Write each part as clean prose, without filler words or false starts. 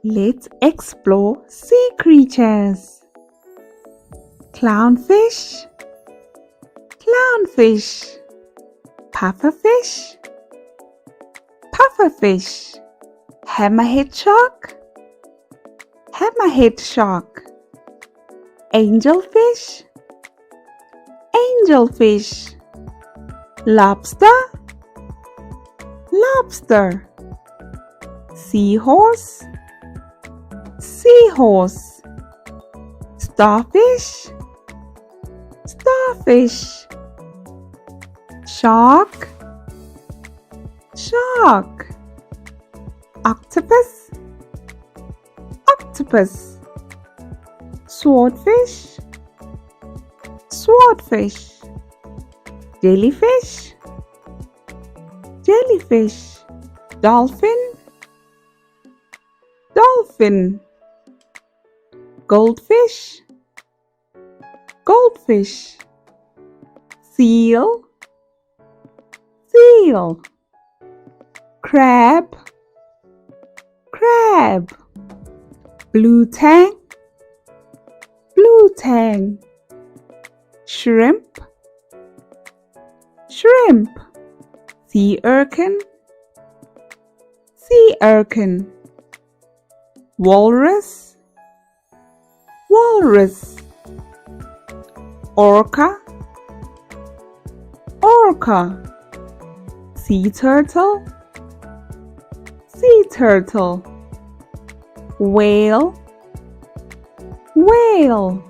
Let's explore sea creatures. Clownfish, clownfish. Pufferfish, pufferfish. Hammerhead shark, hammerhead shark. Angelfish, angelfish. Lobster, lobster. Seahorse, seahorse. Starfish, starfish. Shark, shark. Octopus, octopus. Swordfish, swordfish. Jellyfish, jellyfish. Dolphin, dolphin. Goldfish, goldfish. Seal, seal. Crab, crab. Blue tang, blue tang. Shrimp, shrimp. Sea urchin, sea urchin. Walrus, walrus. Orca, orca. Sea turtle, sea turtle. Whale, whale.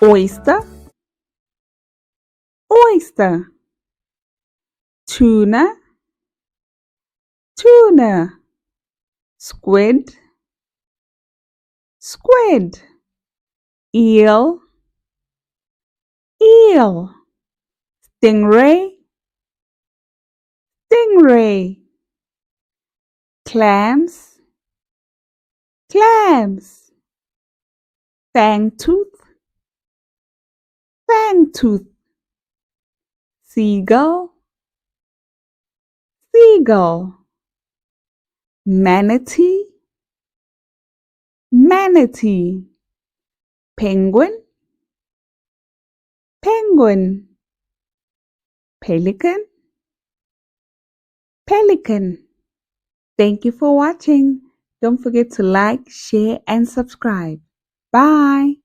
Oyster, oyster. Tuna, tuna. Squid, squid. Eel, eel. Stingray, stingray. Clams, clams. Fangtooth, fangtooth. Seagull, seagull. Manatee, manatee. Penguin, penguin. Pelican, pelican. Thank you for watching. Don't forget to like, share, and subscribe. Bye.